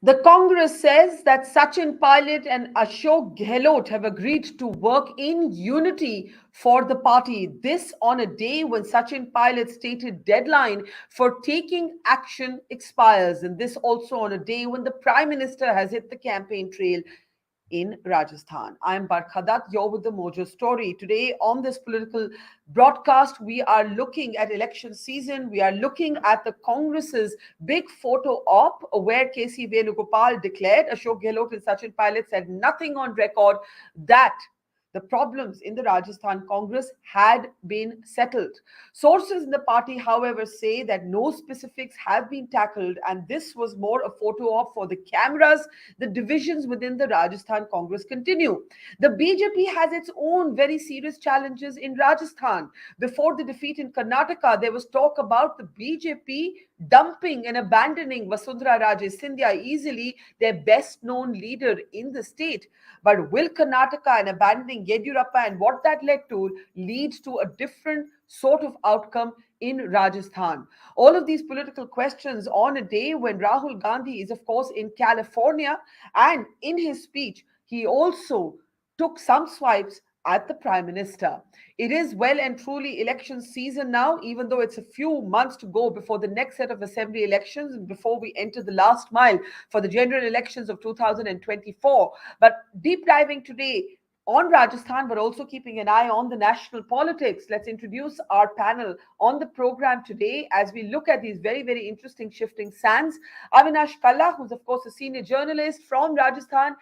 The Congress says that Sachin Pilot and Ashok Gehlot have agreed to work in unity for the party. This on a day when Sachin Pilot's stated deadline for taking action expires. And this also on a day when the Prime Minister has hit the campaign trail in Rajasthan. I'm Barkha Dutt, you're with the Mojo story. Today on this political broadcast, we are looking at election season. We are looking at the Congress's big photo op where KC Venugopal declared Ashok Gehlot and Sachin Pilot said nothing on record that the problems in the Rajasthan Congress had been settled. Sources in the party, however, say that no specifics have been tackled, and this was more a photo op for the cameras. The divisions within the Rajasthan Congress continue. The BJP has its own very serious challenges in Rajasthan. Before the defeat in Karnataka, there was talk about the BJP dumping and abandoning Vasundhara Raje Scindia, easily their best known leader in the state. But will Karnataka and abandoning Yediyurappa and what that led to leads to a different sort of outcome in Rajasthan? All of these political questions on a day when Rahul Gandhi is, of course, in California, and in his speech, he also took some swipes at the Prime Minister. It is well and truly election season now, even though it's a few months to go before the next set of assembly elections and before we enter the last mile for the general elections of 2024. But deep diving today on Rajasthan, but also keeping an eye on the national politics. Let's introduce our panel on the program today as we look at these very, very interesting shifting sands. Avinash Kalla, who's of course a senior journalist from Rajasthan,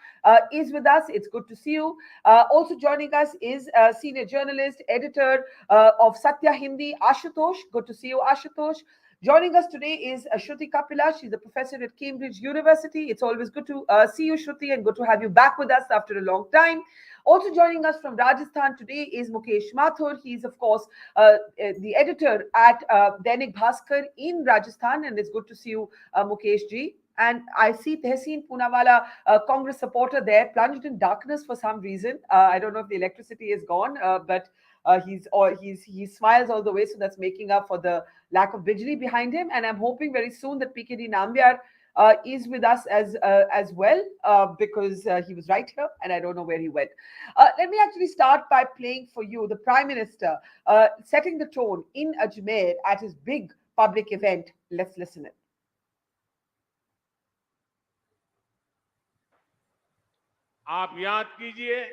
is with us. It's good to see you. Also joining us is a senior journalist, editor of Satya Hindi, Ashutosh. Good to see you, Ashutosh. Joining us today is Shruti Kapila. She's a professor at Cambridge University. It's always good to see you, Shruti, and good to have you back with us after a long time. Also joining us from Rajasthan today is Mukesh Mathur. He's, of course, the editor at Dainik Bhaskar in Rajasthan, and it's good to see you, Mukesh ji. And I see Tehseen Poonawalla, Congress supporter there, plunged in darkness for some reason. I don't know if the electricity is gone, but he smiles all the way, so that's making up for the lack of bijli behind him. And I'm hoping very soon that PKD Nambiar is with us as well, because he was right here and I don't know where he went. Let me actually start by playing for you the Prime Minister setting the tone in Ajmer at his big public event. Let's listen it. आप याद कीजिए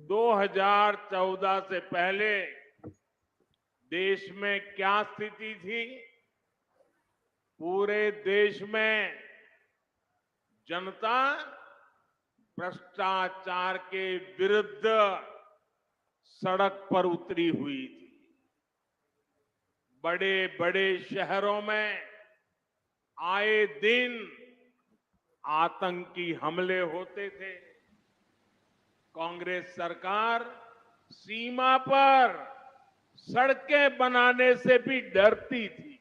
2014 से पहले देश में क्या स्थिति थी। पूरे देश में जनता भ्रष्टाचार के विरुद्ध सड़क पर उतरी हुई थी। बड़े बड़े शहरों में आए दिन आतंकी हमले होते थे। कांग्रेस सरकार सीमा पर सड़कें बनाने से भी डरती थी।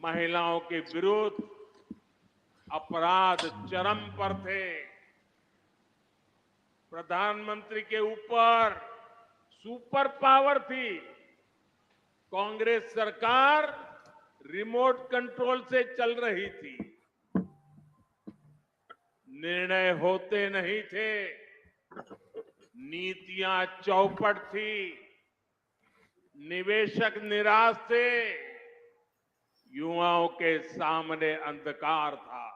महिलाओं के विरुद्ध अपराध चरम पर थे। प्रधानमंत्री के ऊपर सुपर पावर थी। कांग्रेस सरकार रिमोट कंट्रोल से चल रही थी। निर्णय होते नहीं थे, नीतियां चौपट थी, निवेशक निराश थे, युवाओं के सामने अंधकार था।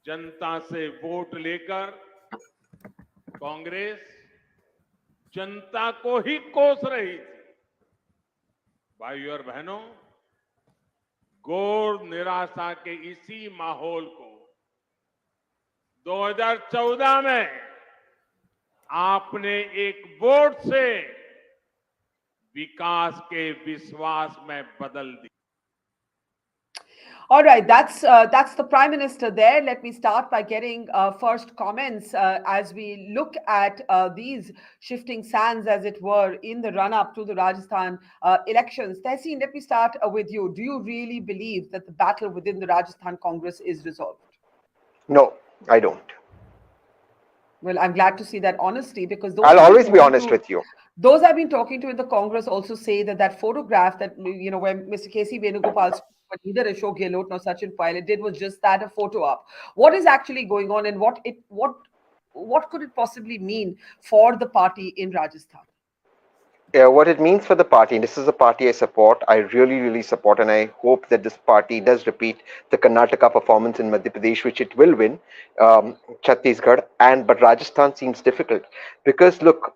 जनता से वोट लेकर कांग्रेस जनता को ही कोस रही थी। भाइयों और बहनों, घोर निराशा के इसी माहौल को 2014 में आपने एक वोट से विकास के विश्वास में बदल दिया। All right, that's the Prime Minister there. Let me start by getting first comments as we look at these shifting sands, as it were, in the run-up to the Rajasthan elections. Tehseen, let me start with you. Do you really believe that the battle within the Rajasthan Congress is resolved? No, I don't. Well, I'm glad to see that honesty, because I'll always be honest with you. Those I've been talking to in the Congress also say that that photograph that, where Mr. KC Venugopal what neither Ashok Gehlot nor Sachin Pilot did was just that, a photo op. What is actually going on, and what could it possibly mean for the party in Rajasthan? Yeah, what it means for the party, this is a party I support. I really, really support, and I hope that this party does repeat the Karnataka performance in Madhya Pradesh, which it will win, Chhattisgarh, but Rajasthan seems difficult because look,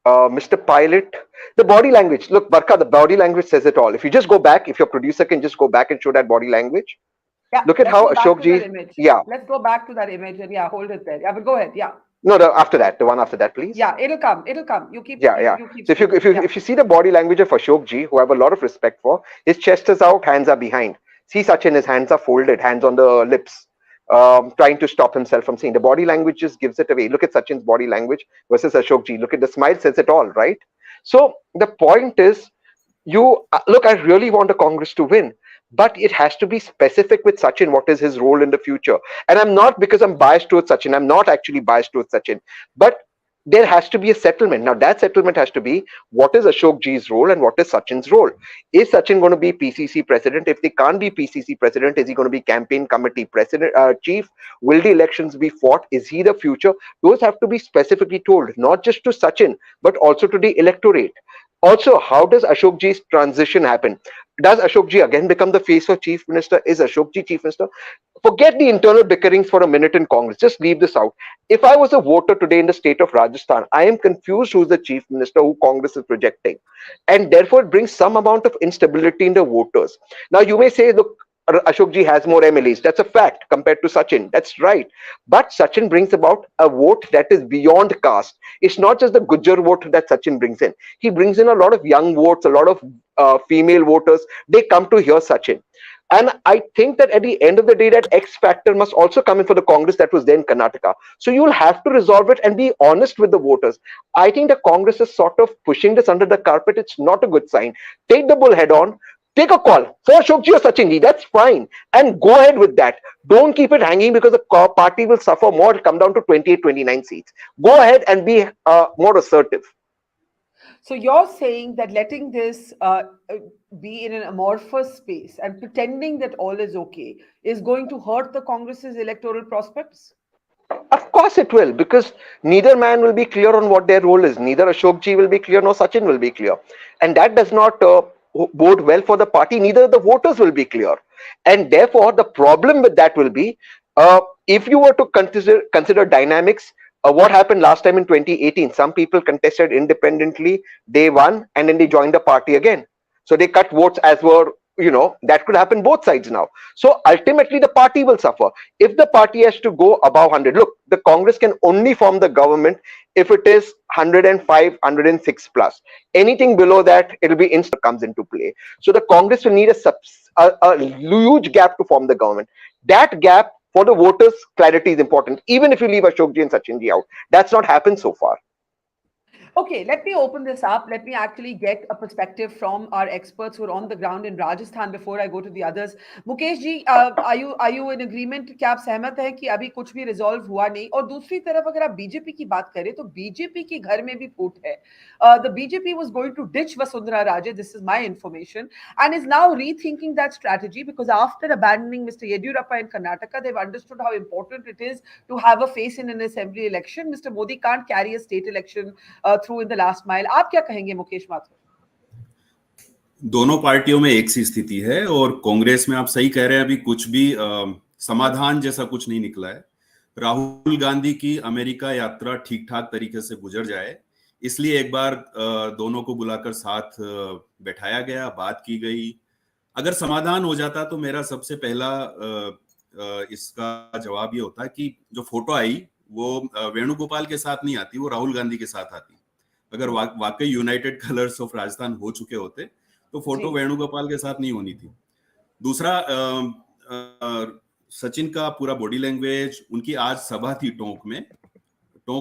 Mr. Pilot, the body language. Look, Barkha, the body language says it all. If you just go back, if your producer can just go back and show that body language, Yeah, look at let's how go back Ashok to that ji, image. yeah, Let's go back to that image and yeah, hold it there. Yeah, but go ahead. Yeah. no, after that, the one after that, please. Yeah, it'll come. It'll come. Yeah, yeah. You keep So speaking. Yeah. if you see the body language of Ashok ji, who I have a lot of respect for, his chest is out, hands are behind. See Sachin, his hands are folded, hands on the lips, trying to stop himself from saying. The body language just gives it away. Look at Sachin's body language versus Ashok ji. Look at the smile, says it all, right? So the point is, you look, I really want a Congress to win, but it has to be specific with Sachin. What is his role in the future? And I'm not, because I'm biased towards Sachin, I'm not actually biased towards Sachin, but there has to be a settlement. Now that settlement has to be, what is Ashok ji's role and what is Sachin's role? Is Sachin going to be PCC president? If they can't be PCC president, is he going to be campaign committee president, chief? Will the elections be fought? Is he the future? Those have to be specifically told, not just to Sachin, but also to the electorate. Also, how does Ashok ji's transition happen? Does Ashok ji again become the face of chief minister? Is Ashok ji chief minister? Forget the internal bickerings for a minute in Congress. Just leave this out. If I was a voter today in the state of Rajasthan, I am confused who's the chief minister, who Congress is projecting. And therefore, it brings some amount of instability in the voters. Now, you may say, look, Ashok ji has more MLAs. That's a fact compared to Sachin. That's right. But Sachin brings about a vote that is beyond caste. It's not just the Gujjar vote that Sachin brings in. He brings in a lot of young votes, a lot of female voters. They come to hear Sachin. And I think that at the end of the day, that X factor must also come in for the Congress that was then Karnataka. So you will have to resolve it and be honest with the voters. I think the Congress is sort of pushing this under the carpet. It's not a good sign. Take the bull head on. Take a call for Ashok ji or Sachin ji. That's fine. And go ahead with that. Don't keep it hanging, because the party will suffer more. It'll come down to 28, 29 seats. Go ahead and be more assertive. So you're saying that letting this be in an amorphous space and pretending that all is okay is going to hurt the Congress's electoral prospects? Of course it will, because neither man will be clear on what their role is. Neither Ashok ji will be clear, nor Sachin will be clear. And that does not bode well for the party. Neither the voters will be clear. And therefore, the problem with that will be, if you were to consider dynamics, what happened last time in 2018? Some people contested independently, they won, and then they joined the party again. So they cut votes as were, that could happen both sides now. So ultimately, the party will suffer. If the party has to go above 100, look, the Congress can only form the government if it is 105, 106 plus. Anything below that, it'll be instant comes into play. So the Congress will need a huge gap to form the government. That gap for the voters, clarity is important, even if you leave Ashok ji and Sachin ji out. That's not happened so far. Okay, let me open this up. Let me actually get a perspective from our experts who are on the ground in Rajasthan before I go to the others. Mukesh ji, are you in agreement? क्या आप सहमत हैं कि अभी कुछ भी resolve हुआ नहीं? और दूसरी तरफ अगर आप बीजेपी की बात करें तो बीजेपी के घर में भी फूट है. The BJP was going to ditch Vasundhara Raje, this is my information, and is now rethinking that strategy because after abandoning Mr. Yediyurappa in Karnataka, they've understood how important it is to have a face in an assembly election. Mr. Modi can't carry a state election through in the last mile. आप क्या कहेंगे मुकेश माथुर? दोनों पार्टियों में एक सी स्थिति है और कांग्रेस में आप सही कह रहे हैं, अभी कुछ भी समाधान जैसा कुछ नहीं निकला है. राहुल गांधी की अमेरिका यात्रा ठीक ठाक तरीके से गुजर जाए, इसलिए एक बार दोनों को बुलाकर साथ बैठाया गया, बात की गई. अगर समाधान हो जाता तो मेरा सबसे पहला इसका जवाब ये होता कि जो फोटो आई वो वेणुगोपाल के साथ नहीं आती, वो राहुल गांधी के साथ आती. अगर वाकई यूनाइटेड कलर्स ऑफ राजस्थान हो चुके होते तो फोटो वेणुगोपाल के साथ नहीं होनी थी. दूसरा, सचिन का पूरा बॉडी लैंग्वेज, उनकी आज सभा थी टोंक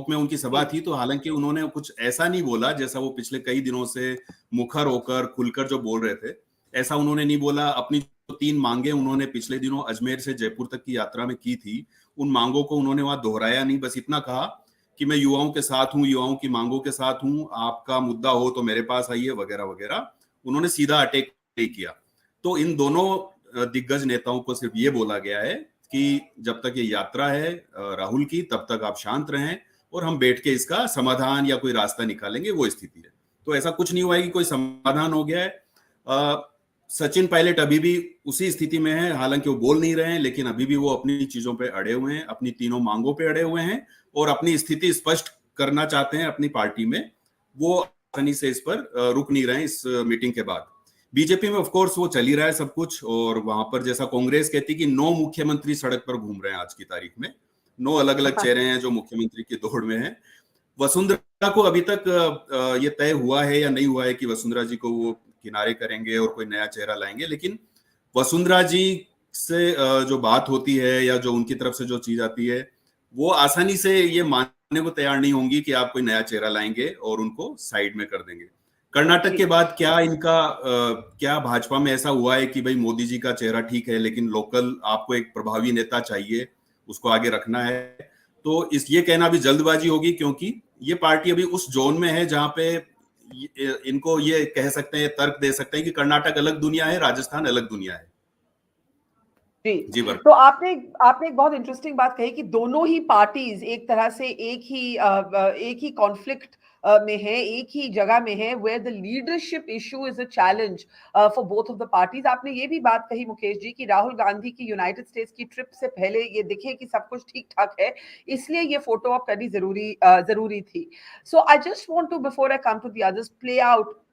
में उनकी सभा थी, तो हालांकि उन्होंने कुछ ऐसा नहीं बोला जैसा वो पिछले कई दिनों से मुखर होकर खुलकर जो बोल रहे थे, ऐसा उन्होंने नहीं बोला. अपनी जो 3 मांगे उन्होंने पिछले दिनों अजमेर से जयपुर तक की यात्रा में की थी, उन मांगों को उन्होंने वहां दोहराया नहीं. बस इतना कहा कि मैं युवाओं के साथ हूं, युवाओं की मांगों के साथ हूं, आपका मुद्दा हो तो मेरे पास आइए, वगैरह वगैरह. उन्होंने सीधा अटैक नहीं किया. तो इन दोनों दिग्गज नेताओं को सिर्फ ये बोला गया है कि जब तक ये यात्रा है राहुल की, तब तक आप शांत रहें और हम बैठ के इसका समाधान या कोई रास्ता निकालेंगे, वो स्थिति है। तो ऐसा कुछ नहीं हुआ है कि कोई समाधान हो गया है। सचिन पायलट अभी भी उसी स्थिति में है, हालांकि वो बोल नहीं रहे हैं, लेकिन अभी भी वो अपनी चीजों पे अड़े हुए हैं, अपनी तीनों मांगों पे अड़े हुए हैं और अपनी स्थिति स्पष्ट करना चाहते हैं अपनी पार्टी में। वो आसानी से इस पर रुक नहीं रहे हैं इस मीटिंग के बाद। बीजेपी में ऑफ कोर्स वो चल ही रहा है सब कुछ, और वहां पर जैसा कांग्रेस कहती कि 9 मुख्यमंत्री सड़क पर घूम रहे हैं आज की तारीख में, 9 अलग अलग चेहरे हैं जो मुख्यमंत्री की दौड़ में हैं। वसुंधरा को अभी तक ये तय हुआ है या नहीं हुआ है कि वसुंधरा जी को वो किनारे करेंगे और कोई नया चेहरा लाएंगे, लेकिन वसुंधरा जी से जो बात होती है या जो उनकी तरफ से जो चीज आती है, वो आसानी से ये मानने को तैयार नहीं होंगी कि आप कोई नया चेहरा लाएंगे और उनको साइड में कर देंगे। कर्नाटक के बाद क्या इनका क्या भाजपा में ऐसा हुआ है कि भाई मोदी जी का चेहरा ठीक है, लेकिन लोकल आपको एक प्रभावी नेता चाहिए, उसको आगे रखना है, तो ये कहना भी जल्दबाजी होगी, क्योंकि ये पार्टी अभी उस जोन में है जहां पे इनको ये कह सकते हैं, तर्क दे सकते हैं कि कर्नाटक अलग दुनिया है, राजस्थान अलग दुनिया है। जी तो आपने एक बहुत इंटरेस्टिंग बात कही कि दोनों ही पार्टीज एक तरह से एक ही कॉन्फ्लिक्ट में है, एक ही जगह में है, where the leadership issue is a challenge for both of the parties. आपने ये भी बात कही मुकेश जी कि राहुल गांधी की यूनाइटेड स्टेट्स की ट्रिप से पहले ये दिखे कि सब कुछ ठीक ठाक है, इसलिए ये फोटो ऑप करनी जरूरी थी। So I just want to, before I come to the others,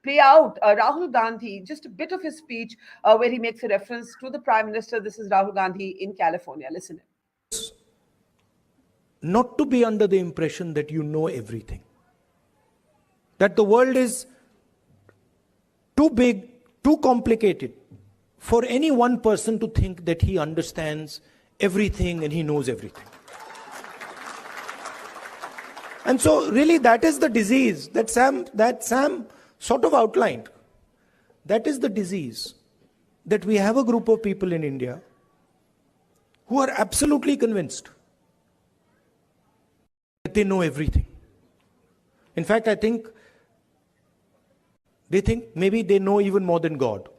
play out Rahul Gandhi, just a bit of his speech where he makes a reference to the Prime Minister. This is Rahul Gandhi in California. Listen. Not to be under the impression that you know everything, that the world is too big, too complicated for any one person to think that he understands everything and he knows everything. And so really that is the disease that Sam sort of outlined. That is the disease, that we have a group of people in India who are absolutely convinced that they know everything. In fact, I think they think maybe they know even more than God.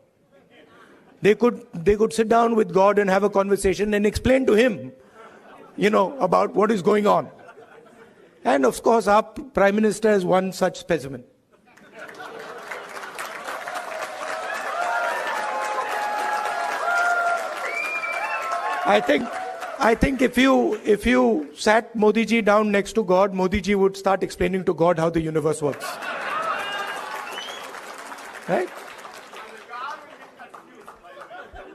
They could sit down with God and have a conversation and explain to him, about what is going on. And of course, our Prime Minister is one such specimen. I think if you sat Modi ji down next to God, Modi ji would start explaining to God how the universe works. Right?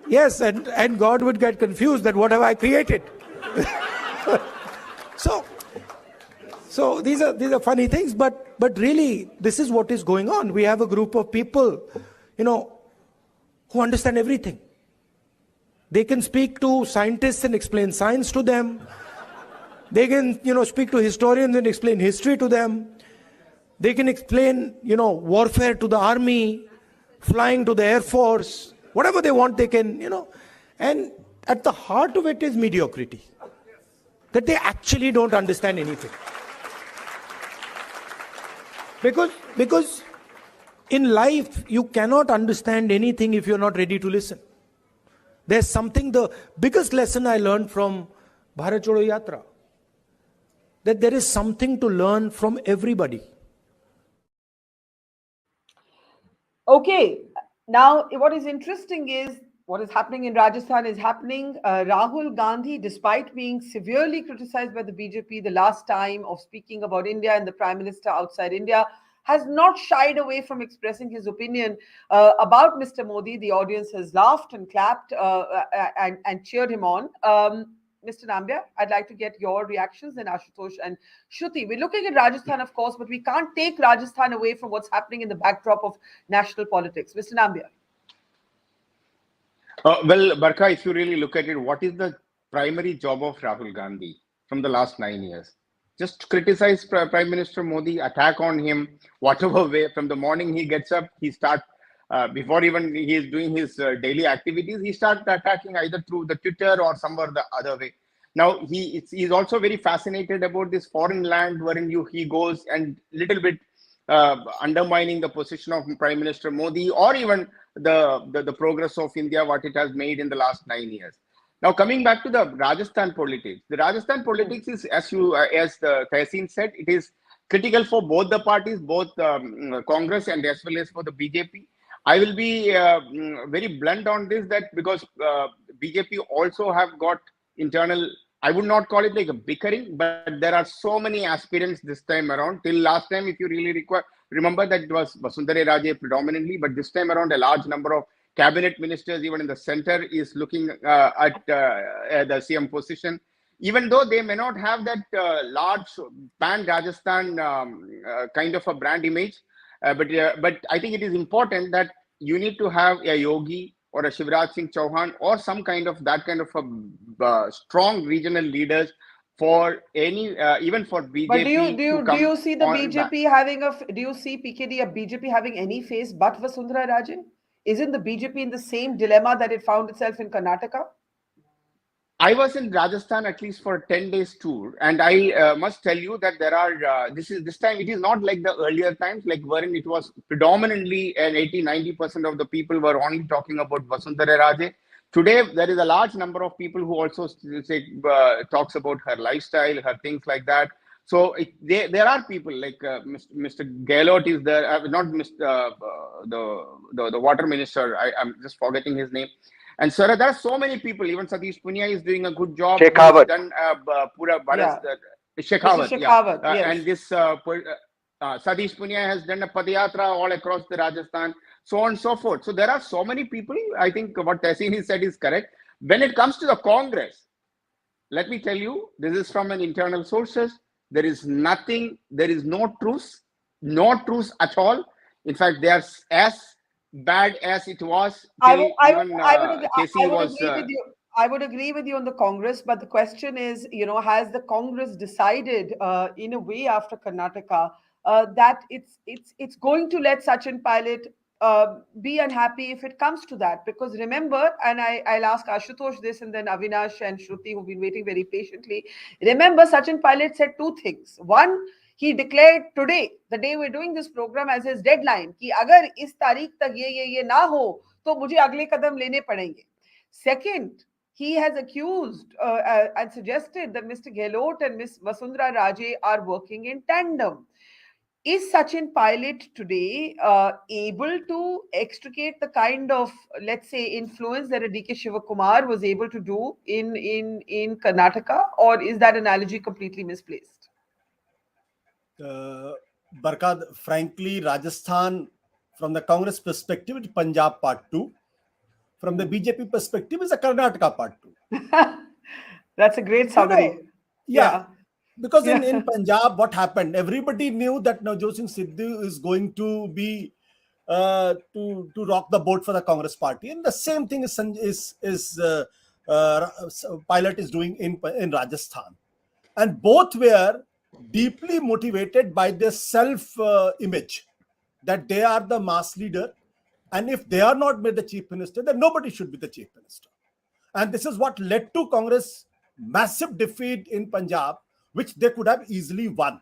Yes, and God would get confused that what have I created? So these are funny things, but really this is what is going on. We have a group of people, who understand everything. They can speak to scientists and explain science to them. They can, speak to historians and explain history to them. They can explain, warfare to the army, flying to the Air Force, whatever they want they can, And at the heart of it is mediocrity. That they actually don't understand anything. Because in life, you cannot understand anything if you're not ready to listen. There's something, the biggest lesson I learned from Bharat Jodo Yatra, that there is something to learn from everybody. Okay, now what is interesting is what is happening in Rajasthan is happening. Rahul Gandhi, despite being severely criticized by the BJP the last time of speaking about India and the Prime Minister outside India, has not shied away from expressing his opinion about Mr. Modi. The audience has laughed and clapped and cheered him on. Mr. Nambiar, I'd like to get your reactions, and Ashutosh and Shruti. We're looking at Rajasthan, of course, but we can't take Rajasthan away from what's happening in the backdrop of national politics. Mr. Nambiar. Well, Barkha, if you really look at it, what is the primary job of Rahul Gandhi from the last 9 years? Just criticize Prime Minister Modi, attack on him, whatever way. From the morning he gets up, he starts, before even he is doing his daily activities, he starts attacking either through the Twitter or somewhere the other way. Now, he's also very fascinated about this foreign land wherein he goes and little bit undermining the position of Prime Minister Modi, or even the progress of India, what it has made in the last 9 years. Now, coming back to the Rajasthan politics, the Rajasthan politics is, as Tehseen said, it is critical for both the parties, both Congress and as well as for the BJP. I will be very blunt on this, that because BJP also have got internal, I would not call it like a bickering, but there are so many aspirants this time around. Till last time, if you really remember, that it was Vasundhara Raje predominantly, but this time around a large number of cabinet ministers, even in the center, is looking at the CM position. Even though they may not have that large pan-Rajasthan kind of a brand image, but I think it is important that you need to have a Yogi or a Shivraj Singh Chauhan or some kind of that kind of a strong regional leaders for any even for BJP. But do you see the BJP back. having do you see PKD a BJP having any face but Vasundhara Raje? Isn't the BJP in the same dilemma that it found itself in Karnataka? I was in Rajasthan at least for a 10 days tour, and I must tell you that there are this time it is not like the earlier times, like wherein it was predominantly an 80-90% of the people were only talking about Vasundhara Raje. Today there is a large number of people who also talks about her lifestyle, her things like that. So there are people like Mr. Gehlot is there, not Mr. The water minister. I'm just forgetting his name. And sir, there are so many people. Even Satish Punia is doing a good job. Shekhawat. Done Shekhawat, yeah. yes. And this Satish Punia has done a padayatra all across the Rajasthan, so on and so forth. So there are so many people. I think what Tehseen said is correct. When it comes to the Congress, let me tell you, this is from an internal sources. There is nothing. There is no truce at all. In fact, they are as bad as it was. I would agree with you on the Congress, but the question is, has the Congress decided in a way after Karnataka that it's going to let Sachin Pilot be unhappy if it comes to that? Because remember, and I'll ask Ashutosh this, and then Avinash and Shruti, who've been waiting very patiently. Remember, Sachin Pilot said two things. One, he declared today, the day we're doing this program, as his deadline कि अगर इस तारीख तक ये ना हो तो मुझे अगले कदम लेने पड़ेंगे. Second, he has accused and suggested that Mr. Gehlot and Ms. Vasundhara Raje are working in tandem. Is Sachin Pilot today able to extricate the kind of, let's say, influence that a DK Shivakumar was able to do in Karnataka, or is that analogy completely misplaced? Barkha, frankly, Rajasthan, from the Congress perspective, it's Punjab part 2. From the BJP perspective, it's a Karnataka part 2. That's a great summary. Yeah. Because in Punjab, what happened? Everybody knew that Navjot Singh Sidhu is going to be to rock the boat for the Congress party, and the same thing Pilot is doing in Rajasthan, and both were deeply motivated by their self-image that they are the mass leader, and if they are not made the chief minister, then nobody should be the chief minister. And this is what led to Congress massive defeat in Punjab, which they could have easily won.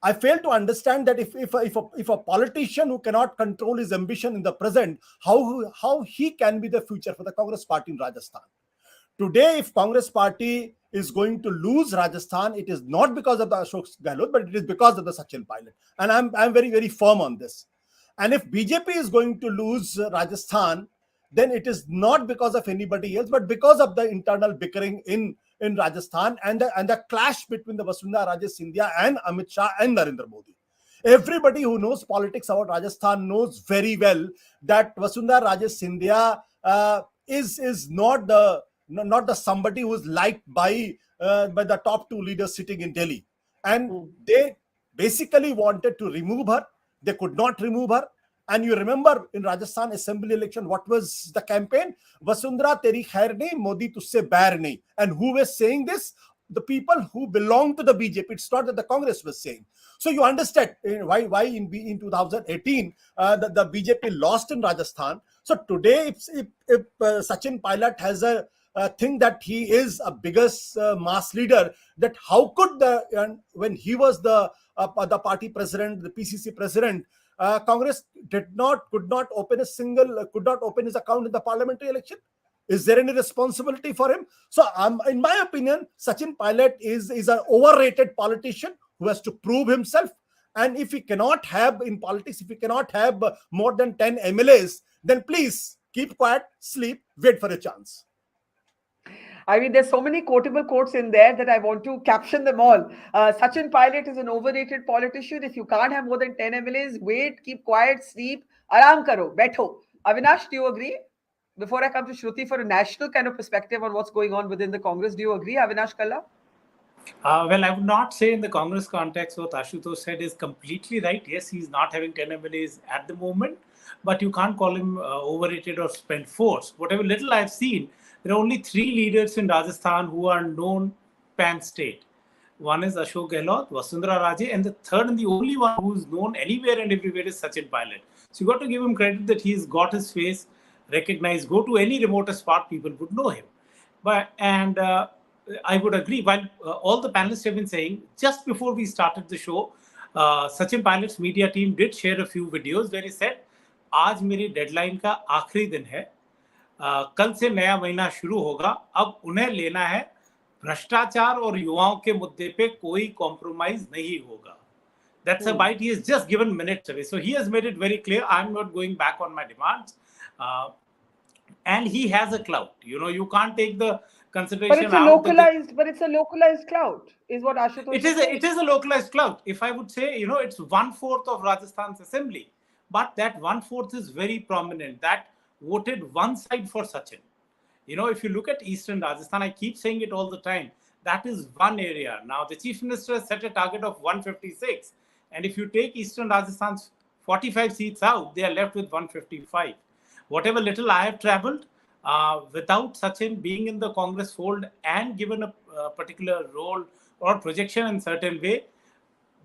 I fail to understand that if a politician who cannot control his ambition in the present, how he can be the future for the Congress party in Rajasthan. Today, if Congress party is going to lose Rajasthan, it is not because of the Ashok Gehlot, but it is because of the Sachin Pilot. And I'm very, very firm on this. And if BJP is going to lose Rajasthan, then it is not because of anybody else, but because of the internal bickering in Rajasthan and the clash between the Vasundhara Raje Scindia and Amit Shah and Narendra Modi. Everybody who knows politics about Rajasthan knows very well that Vasundhara Raje Scindia is not the somebody who is liked by the top two leaders sitting in Delhi. And they basically wanted to remove her. They could not remove her. And you remember in Rajasthan assembly election, what was the campaign? Vasundhara teri khair nahi, Modi tusse bair nahi. And who was saying this? The people who belong to the BJP. It's not that the Congress was saying. So you understand why in 2018 the BJP lost in Rajasthan. So today, if Sachin Pilot has a thing that he is a biggest mass leader, that how could when he was the the party president, the PCC president. Congress could not open his account in the parliamentary election. Is there any responsibility for him? So, in my opinion, Sachin Pilot is an overrated politician who has to prove himself. And if he cannot have in politics, if he cannot have more than 10 MLAs, then please keep quiet, sleep, wait for a chance. I mean, there's so many quotable quotes in there that I want to caption them all. Sachin Pilot is an overrated politician. If you can't have more than 10 MLAs, wait, keep quiet, sleep, aram karo, betho. Avinash, do you agree? Before I come to Shruti for a national kind of perspective on what's going on within the Congress, do you agree, Avinash Kalla? Well, I would not say in the Congress context what Ashutosh said is completely right. Yes, he's not having 10 MLAs at the moment, but you can't call him overrated or spent force. Whatever little I've seen, there are only 3 leaders in Rajasthan who are known pan-state. One is Ashok Gehlot, Vasundhara Raje, and the third and the only one who's known anywhere and everywhere is Sachin Pilot. So you got to give him credit that he's got his face recognized. Go to any remotest part, people would know him. I would agree. While all the panelists have been saying, just before we started the show, Sachin Pilot's media team did share a few videos where he said, "आज मेरी deadline का आखिरी दिन है, कल से नया महीना शुरू होगा, अब उन्हें लेना है भ्रष्टाचार और युवाओं के मुद्दे पे कोई कॉम्प्रोमाइज नहीं होगा." That's a bite he has just given minutes away. So he has made it very clear, I'm not going back on my demands. And he has a clout. You can't take the consideration but it's a localized clout, is what Ashutosh it is a localized clout. If I would say, it's 1/4 of Rajasthan's assembly, but that 1/4 is very prominent. That voted one side for Sachin. If you look at Eastern Rajasthan, I keep saying it all the time, that is one area. Now, the Chief Minister has set a target of 156. And if you take Eastern Rajasthan's 45 seats out, they are left with 155. Whatever little I have traveled, without Sachin being in the Congress fold and given a particular role or projection in certain way,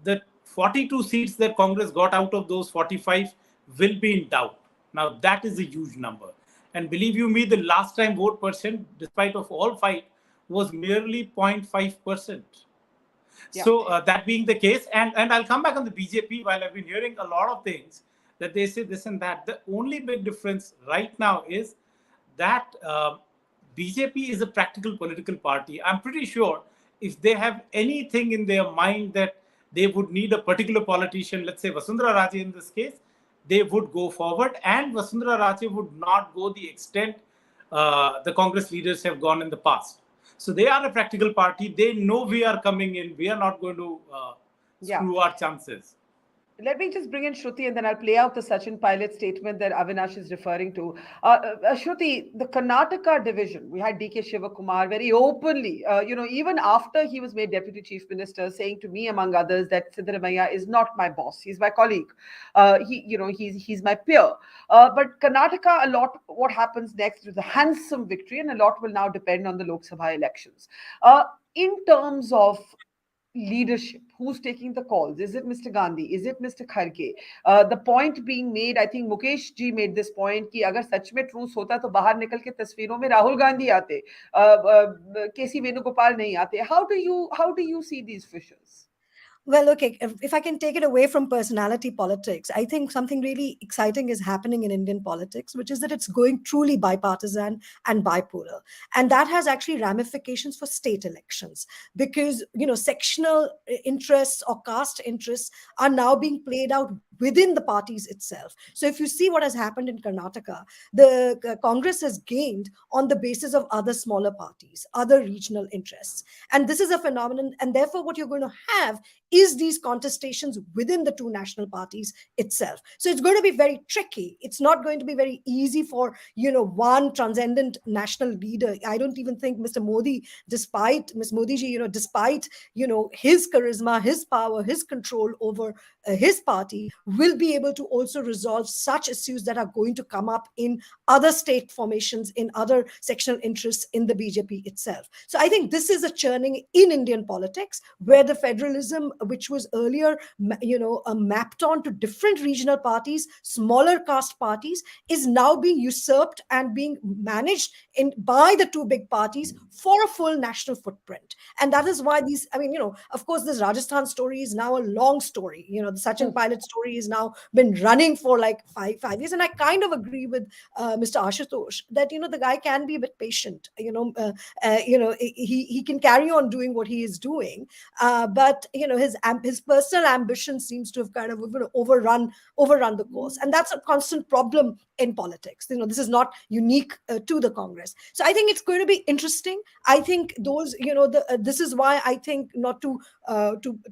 the 42 seats that Congress got out of those 45 will be in doubt. Now, that is a huge number. And believe you me, the last time vote percent, despite of all fight, was merely 0.5%. Yeah. So that being the case, and I'll come back on the BJP, while I've been hearing a lot of things that they say this and that. The only big difference right now is that BJP is a practical political party. I'm pretty sure if they have anything in their mind that they would need a particular politician, let's say Vasundhara Raje in this case, they would go forward, and Vasundhara Raje would not go the extent the Congress leaders have gone in the past. So they are a practical party. They know we are coming in. We are not going to screw our chances. Let me just bring in Shruti, and then I'll play out the Sachin Pilot statement that Avinash is referring to. Shruti, the Karnataka division, we had DK Shivakumar very openly, even after he was made Deputy Chief Minister, saying to me, among others, that Siddaramaiah is not my boss. He's my colleague. He's my peer. But Karnataka, a lot, what happens next is a handsome victory, and a lot will now depend on the Lok Sabha elections. In terms of leadership, who's taking the calls? Is it Mr. Gandhi? Is it Mr. Kharge? The point being made, I think Mukesh ji made this point, कि अगर सच में truce होता तो बाहर निकल के तस्वीरों में राहुल गांधी आते, केसी वेणुगोपाल नहीं आते. How do you see these fissures? Well, okay, if I can take it away from personality politics, I think something really exciting is happening in Indian politics, which is that it's going truly bipartisan and bipolar. And that has actually ramifications for state elections because, sectional interests or caste interests are now being played out within the parties itself. So if you see what has happened in Karnataka, the Congress has gained on the basis of other smaller parties, other regional interests. And this is a phenomenon. And therefore, what you're going to have is these contestations within the two national parties itself. So it's going to be very tricky. It's not going to be very easy for, one transcendent national leader. I don't even think Mr. Modi, despite his charisma, his power, his control over his party will be able to also resolve such issues that are going to come up in other state formations, in other sectional interests in the BJP itself. So I think this is a churning in Indian politics, where the federalism, which was earlier, mapped on to different regional parties, smaller caste parties, is now being usurped and being managed by the two big parties for a full national footprint. And that is why these, of course, this Rajasthan story is now a long story. The Sachin Pilot story has now been running for like five years. And I kind of agree with Mr. Ashutosh that, the guy can be a bit patient. He can carry on doing what he is doing. But, his personal ambition seems to have kind of overrun the course. And that's a constant problem in politics. This is not unique to the Congress. So I think it's going to be interesting. I think those, this is why I think, not to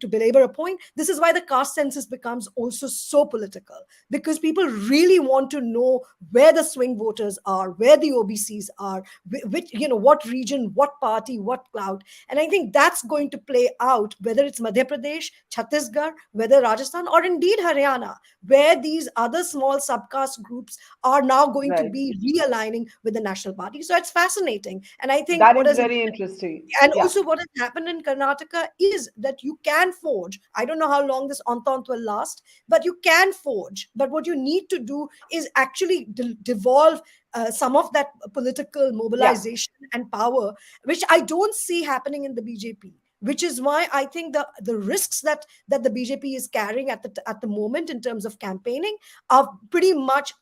belabor a point, this is why the caste census becomes also so political, because people really want to know where the swing voters are, where the OBCs are, which, what region, what party, what clout. And I think that's going to play out, whether it's Madhya Pradesh, Chhattisgarh, whether Rajasthan, or indeed Haryana, where these other small subcaste groups are now going to be realigning with the national party. So it's fascinating. And I think that is very interesting. And also what has happened in Karnataka is that you can forge. I don't know how long this entente will last, but you can forge. But what you need to do is actually devolve some of that political mobilization and power, which I don't see happening in the BJP. Which is why I think the risks that the BJP is carrying at the moment in terms of campaigning are pretty much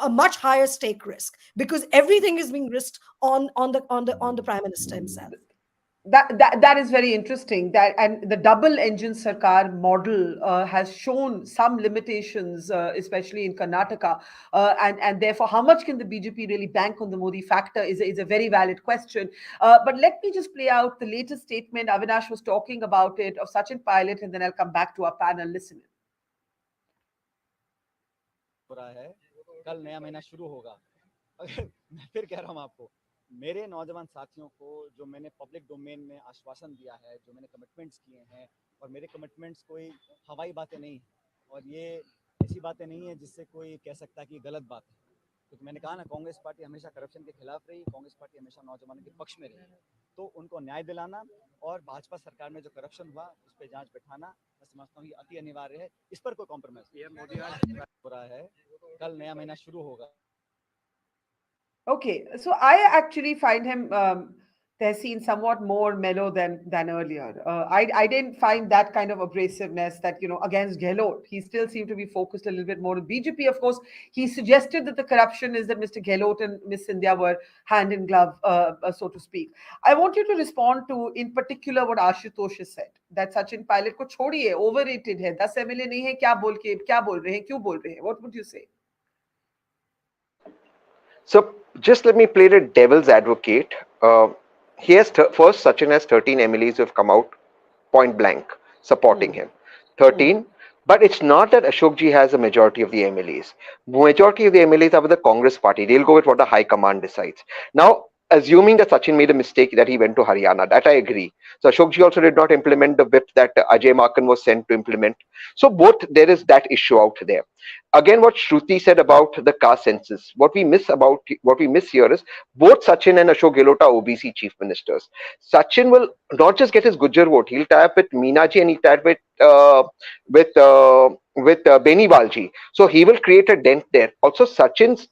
a much higher stake risk, because everything is being risked on the Prime Minister himself. That is very interesting. And the double engine Sarkar model has shown some limitations, especially in Karnataka, and therefore how much can the BJP really bank on the Modi factor is a very valid question. But let me just play out the latest statement. Avinash was talking about it, of Sachin Pilot, and then I'll come back to our panel. Listen. कल नया महीना शुरू होगा। मैं फिर कह रहा हूँ आपको, मेरे नौजवान साथियों को जो मैंने पब्लिक डोमेन में आश्वासन दिया है, जो मैंने कमिटमेंट्स किए हैं, और मेरे कमिटमेंट्स कोई हवाई बातें नहीं, और ये ऐसी बातें नहीं है जिससे कोई कह सकता है कि गलत बात है। क्योंकि मैंने कहा ना, कांग्रेस पार्टी हमेशा करप्शन के खिलाफ रही, कांग्रेस पार्टी हमेशा नौजवानों के पक्ष में रही। तो उनको न्याय दिलाना और भाजपा सरकार में जो करप्शन हुआ उस पर जांच बैठाना, मैं समझता हूँ ये अति अनिवार्य है। इस पर कोई कॉम्प्रोमाइज मोदी हो रहा है। कल नया महीना शुरू होगा। Okay, so I actually find him, Tehseen, somewhat more mellow than earlier. I didn't find that kind of abrasiveness that, against Gehlot. He still seemed to be focused a little bit more on BJP. Of course, he suggested that the corruption is that Mr. Gehlot and Ms. Scindia were hand in glove, so to speak. I want you to respond to, in particular, what Ashutosh has said, that Sachin Pilot ko chhodiye, overrated hai, 10 MLA nahi hai, kya bol rahe hain, kyun bol rahe hain? What would you say? So just let me play the devil's advocate. First, Sachin has 13 MLAs who have come out point blank supporting him. 13. But it's not that Ashok ji has a majority of the MLAs. Majority of the MLAs are with the Congress party. They'll go with what the high command decides. Now, assuming that Sachin made a mistake that he went to Haryana, that I agree. So Ashok ji also did not implement the whip that Ajmer was sent to implement. So both, there is that issue out there. Again, what Shruti said about the caste census, what we miss here is both Sachin and Ashok Gehlot are OBC chief ministers. Sachin will not just get his Gujjar vote, he'll tie up with Meenaji and he'll tie up with Beniwalji. So he will create a dent there. Also, Sachin's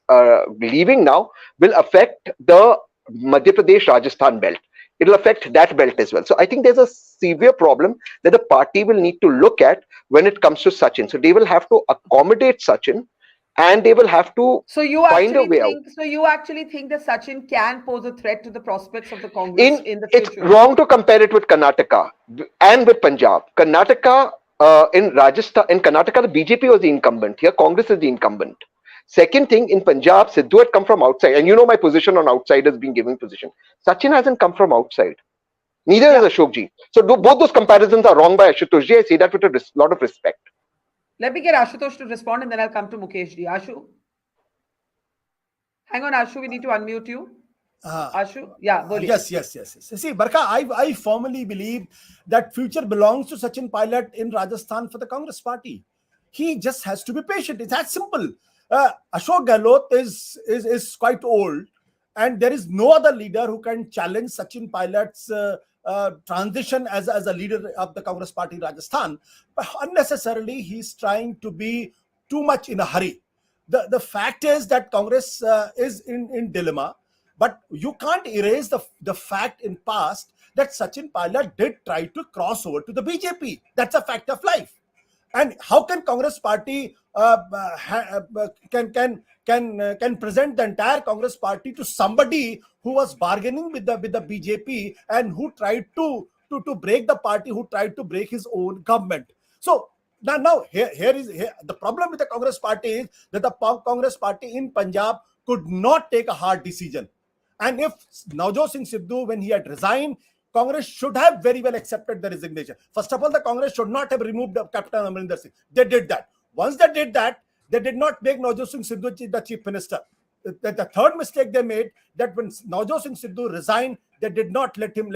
leaving now will affect the Madhya Pradesh Rajasthan belt. It will affect that belt as well. So I think there's a severe problem that the party will need to look at when it comes to Sachin. So they will have to accommodate Sachin, and they will have to find a way out. So you actually think that Sachin can pose a threat to the prospects of the Congress in the future? It's wrong to compare it with Karnataka and with Punjab. Karnataka, in Rajasthan, in Karnataka, the BJP was the incumbent. Here, Congress is the incumbent. Second thing, in Punjab, Sidhu had come from outside. And you know my position on outsiders being given position. Sachin hasn't come from outside. Neither has Ashok ji. So both those comparisons are wrong by Ashutosh ji. I say that with a lot of respect. Let me get Ashutosh to respond and then I'll come to Mukesh ji. Ashu? Hang on, Ashu. We need to unmute you. Ashu? Yeah, yes. See, Barkha, I firmly believe that future belongs to Sachin Pilot in Rajasthan for the Congress party. he just has to be patient. It's that simple. Ashok Gehlot is quite old, and there is no other leader who can challenge Sachin Pilot's transition as a leader of the Congress party in Rajasthan. But unnecessarily, he's trying to be too much in a hurry. The fact is that Congress is in dilemma, but you can't erase the fact in past that Sachin Pilot did try to cross over to the BJP. That's a fact of life. And how can Congress party can present the entire Congress party to somebody who was bargaining with the BJP and who tried to break the party, who tried to break his own government? So now here the problem with the Congress party is that the Congress party in Punjab could not take a hard decision. And if Navjot Singh Sidhu, when he had resigned, Congress should have very well accepted the resignation. First of all, the Congress should not have removed Captain Amarinder Singh. They did that. Once they did that, they did not make Navjot Singh Sidhu the chief minister. The third mistake they made, that when Navjot Singh Sidhu resigned, they did not let him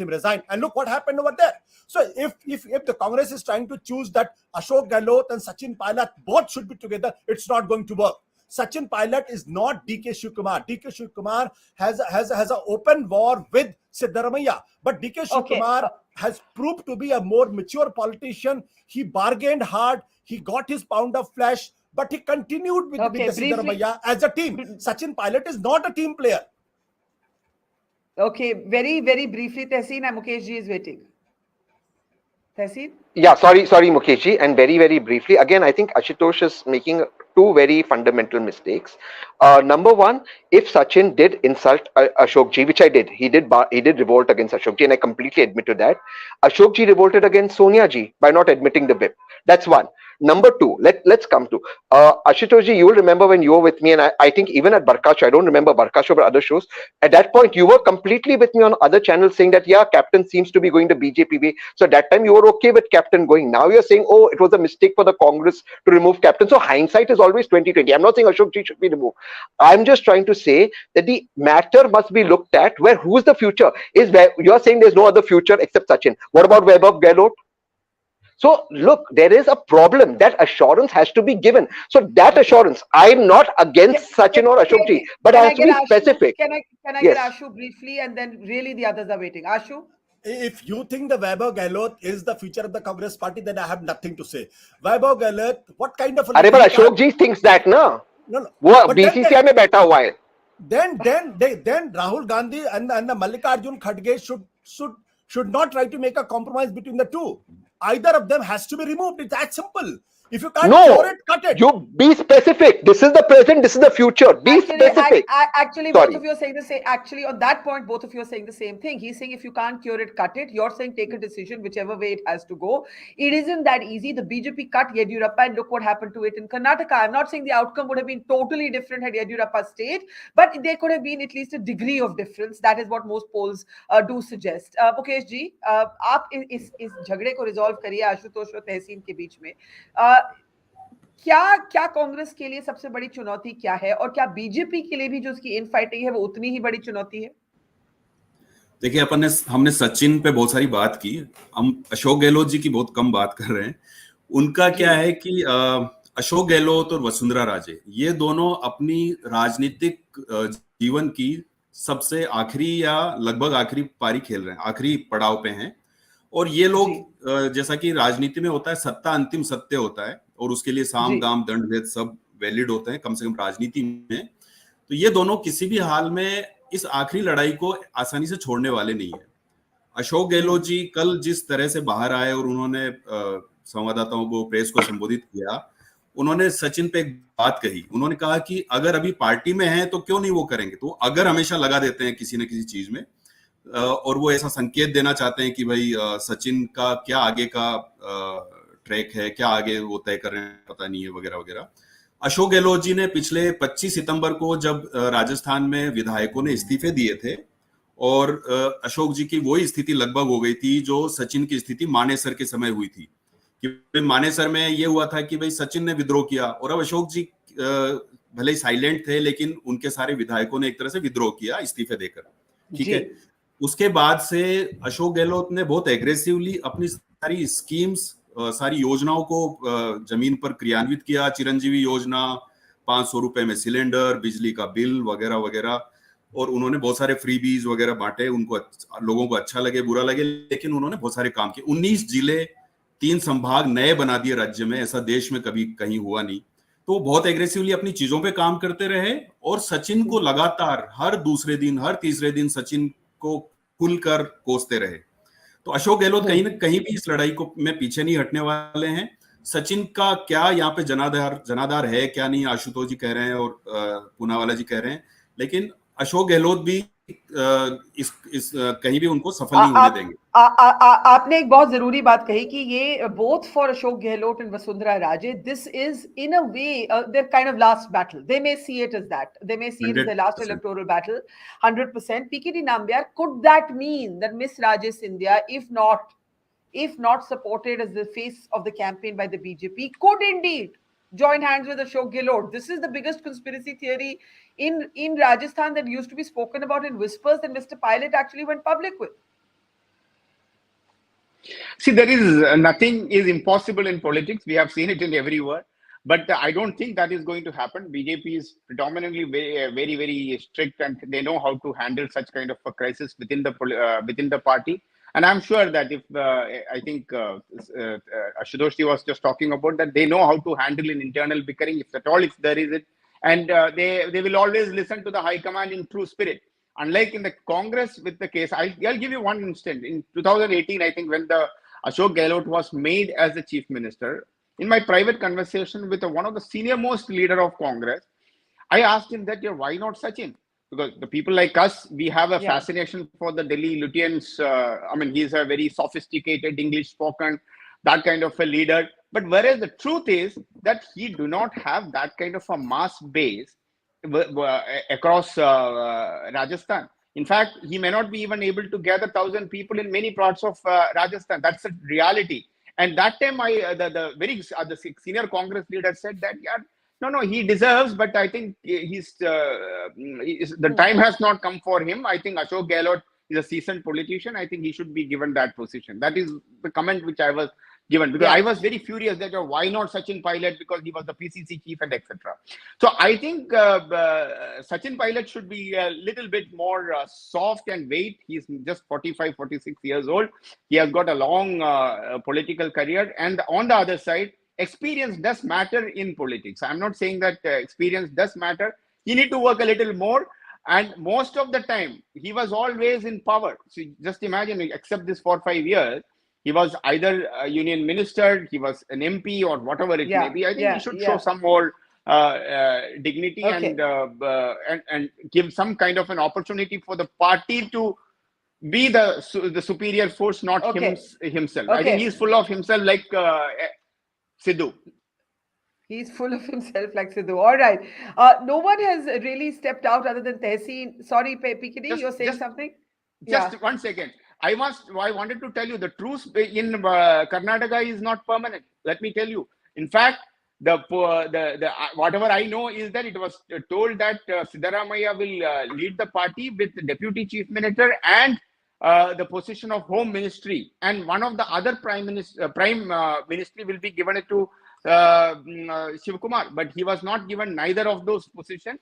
resign. And look what happened over there. So if the Congress is trying to choose that Ashok Gehlot and Sachin Pilot both should be together, it's not going to work. Sachin Pilot is not DK Shivkumar. DK Shivkumar has an open war with Siddaramaiah. But DK Shivkumar has proved to be a more mature politician. He bargained hard. He got his pound of flesh, but he continued with the Siddaramaiah as a team. Sachin Pilot is not a team player. Okay, very, very briefly, Tehseen, and Mukesh ji is waiting. Tehseen? Yeah, sorry, Mukesh ji. And very, very briefly, again, I think Ashutosh is making two very fundamental mistakes. Number one, if Sachin did insult Ashok ji, which I did, he did revolt against Ashok ji, and I completely admit to that. Ashok ji revolted against Sonia ji by not admitting the whip. That's one. Number two, let's come to Ashutosh ji. You will remember when you were with me, and I think even at Barkha show, I don't remember Barkha show, but other shows. At that point, you were completely with me on other channels saying that, yeah, Captain seems to be going to BJP way. So at that time, you were okay with Captain going. Now you're saying, oh, it was a mistake for the Congress to remove Captain. So hindsight is always 20/20. I'm not saying Ashok ji should be removed. I'm just trying to say that the matter must be looked at where who's the future is. Where you're saying there's no other future except Sachin. What about Vaibhav Gehlot? So look, there is a problem. That assurance has to be given. So that assurance, I'm not against Sachin or Ashok ji, but I have to be specific. Can I get Ashu briefly, and then really the others are waiting. Ashu? If you think the Vaibhav Gehlot is the future of the Congress party, then I have nothing to say. Vaibhav Gehlot, what kind of a... But Ashok ji thinks that, no? No. BCCI mein baitha hua hai. Then Rahul Gandhi and the Mallikarjun Kharge should not try to make a compromise between the two. Either of them has to be removed. It's that simple. If you can't cure it, cut it. You be specific. This is the present. This is the future. Be specific. Actually, both of you are saying the same. Actually, on that point, both of you are saying the same thing. He's saying if you can't cure it, cut it. You're saying take a decision, whichever way it has to go. It isn't that easy. The BJP cut Yediyurappa, and look what happened to it in Karnataka. I'm not saying the outcome would have been totally different had Yediyurappa stayed, but there could have been at least a degree of difference. That is what most polls do suggest. Mukesh ji, आप इस झगड़े को resolve करिए आशुतोष और तहसीन के बीच में. क्या कांग्रेस के लिए सबसे बड़ी चुनौती क्या है, और क्या बीजेपी के लिए भी जो उसकी इनफाइटिंग है वो उतनी ही बड़ी चुनौती है? देखिए, हमने सचिन पे बहुत सारी बात की, हम अशोक गहलोत जी की बहुत कम बात कर रहे हैं. उनका क्या है कि अशोक गहलोत और वसुंधरा राजे, ये दोनों अपनी राजनीतिक जीवन की सबसे आखिरी या लगभग आखिरी पारी खेल रहे हैं, आखिरी पड़ाव पे हैं. और ये लोग, जैसा कि राजनीति में होता है, सत्ता अंतिम सत्य होता है, और उसके लिए साम दाम दंड भेद सब वैलिड होते हैं, कम से कम राजनीति में. तो ये दोनों किसी भी हाल में इस आखिरी लड़ाई को आसानी से छोड़ने वाले नहीं है. अशोक गहलोत जी कल जिस तरह से बाहर आए और उन्होंने संवाददाताओं को, प्रेस को संबोधित किया, उन्होंने सचिन पे एक बात कही. उन्होंने कहा कि अगर अभी पार्टी में है तो क्यों नहीं वो करेंगे. तो अगर हमेशा लगा देते हैं किसी न किसी चीज में, और वो ऐसा संकेत देना चाहते हैं कि भाई सचिन का क्या आगे का ट्रैक है, क्या आगे वो तय कर रहे हैं, पता नहीं है, वगैरह वगैरह. अशोक गहलोत जी ने पिछले 25 सितंबर को जब राजस्थान में विधायकों ने इस्तीफे दिए थे, और अशोक जी की वही स्थिति लगभग हो गई थी जो सचिन की स्थिति मानेसर के समय हुई थी. कि मानेसर में ये हुआ था कि भाई सचिन ने विद्रोह किया, और अब अशोक जी भले ही साइलेंट थे, लेकिन उनके सारे विधायकों ने एक तरह से विद्रोह किया इस्तीफे देकर. ठीक है. उसके बाद से अशोक गहलोत ने बहुत एग्रेसिवली अपनी सारी स्कीम्स सारी योजनाओं को जमीन पर क्रियान्वित किया। चिरंजीवी योजना, 500 रुपए में सिलेंडर, बिजली का बिल वगैरह वगैरह, और उन्होंने बहुत सारे फ्रीबीज वगैरह बांटे। उनको लोगों को अच्छा लगे बुरा लगे, लेकिन उन्होंने बहुत सारे काम किए। 19 जिले, 3 संभाग नए बना दिए राज्य में, ऐसा देश में कभी कहीं हुआ नहीं। तो बहुत एग्रेसिवली अपनी चीजों पे काम करते रहे, और सचिन को लगातार हर दूसरे दिन, हर तीसरे दिन सचिन को खुलकर कोसते रहे। तो अशोक गहलोत कहीं ना कहीं भी इस लड़ाई को में पीछे नहीं हटने वाले हैं। सचिन का क्या यहाँ पे जनाधार है क्या नहीं, आशुतोष जी कह रहे हैं और पूनावाला जी कह रहे हैं, लेकिन अशोक गहलोत भी इस कहीं भी उनको सफल नहीं होने देंगे। आपने एक बहुत जरूरी बात कही कि ये both for Ashok Gehlot and Vasundhara Raje, this is in a way their kind of last battle. They may see it as that. They may see it as the last electoral battle. 100%. PKD Nambiar, could that mean that Miss Raje Scindia, if not supported as the face of the campaign by the BJP, could indeed join hands with Ashok Gehlot? This is the biggest conspiracy theory in Rajasthan that used to be spoken about in whispers that Mr. Pilot actually went public with. See, there is nothing is impossible in politics. We have seen it in everywhere. But I don't think that is going to happen. BJP is predominantly very, very strict, and they know how to handle such kind of a crisis within the party. And I'm sure that if I think Ashutosh was just talking about that, they know how to handle an internal bickering, if at all, if there is it. And they will always listen to the high command in true spirit. Unlike in the Congress with the case, I'll give you one instance. In 2018, I think when the Ashok Gehlot was made as the chief minister, in my private conversation with one of the senior most leader of Congress, I asked him that, why not Sachin? Because the people like us, we have a fascination for the Delhi Lutyens. I mean, he's a very sophisticated, English spoken, that kind of a leader. But whereas the truth is that he do not have that kind of a mass base across Rajasthan. In fact, he may not be even able to gather 1,000 people in many parts of Rajasthan. That's a reality. And that time, the senior Congress leader said that, no, he deserves, but I think the time has not come for him. I think Ashok Gehlot is a seasoned politician. I think he should be given that position. That is the comment which I was given, because I was very furious that why not Sachin Pilot, because he was the PCC chief and etc. So I think Sachin Pilot should be a little bit more soft and wait. He's just 45, 46 years old. He has got a long political career, and on the other side, experience does matter in politics. I'm not saying that experience does matter. You need to work a little more. And most of the time, he was always in power. So just imagine, except this 4 or 5 years, he was either a union minister, he was an MP or whatever it may be. I think he should show some more dignity and give some kind of an opportunity for the party to be the superior force, not himself. I think he's full of himself like Sidhu. He's full of himself like Sidhu. All right. No one has really stepped out other than Tehseen. Sorry, PKD, you're saying something? Just 1 second. I wanted to tell you the truce in Karnataka is not permanent. Let me tell you. In fact, the whatever I know is that it was told that Siddaramaiah will lead the party with the deputy chief minister and the position of home ministry, and one of the other prime ministry will be given it to Shivkumar, but he was not given neither of those positions.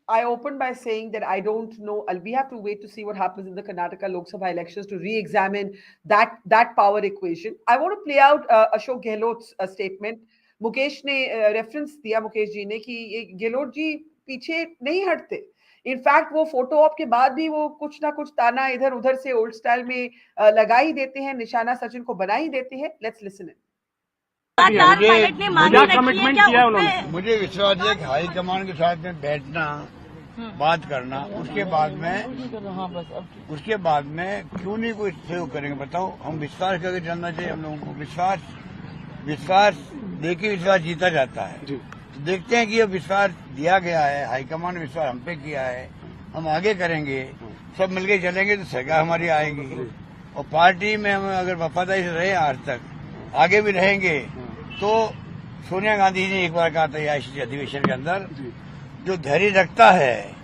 I opened by saying that I don't know. We have to wait to see what happens in the Karnataka Lok Sabha elections to re-examine that power equation. I want to play out Ashok Gehlot's statement. Mukesh ने reference दिया, मुकेश जी ने, कि गेहलोत जी पीछे नहीं हटते. In fact वो photo op के बाद भी वो कुछ ना कुछ ताना इधर उधर से ओल्ड स्टाइल में लगा ही देते हैं, निशाना सचिन को बना ही देते हैं. Let's listen it. कमिटमेंट किया उन्होंने. मुझे विश्वास है कि हाई कमान के साथ में बैठना, बात करना, उसके बाद में क्यों नहीं कोई सहयोग करेंगे. बताओ, हम विश्वास करके चलना चाहिए. हम लोगों को विश्वास देके विश्वास जीता जाता है. देखते हैं कि ये विश्वास दिया गया है, हाईकमान ने विश्वास हम पे किया है, हम आगे करेंगे, सब मिलके चलेंगे तो सरकार हमारी आएगी. और पार्टी में हम अगर वफादारी से रहे आज तक, आगे भी रहेंगे. तो सोनिया गांधी जी ने एक बार कहा था इस अधिवेशन के अंदर, जो धैर्य रखता है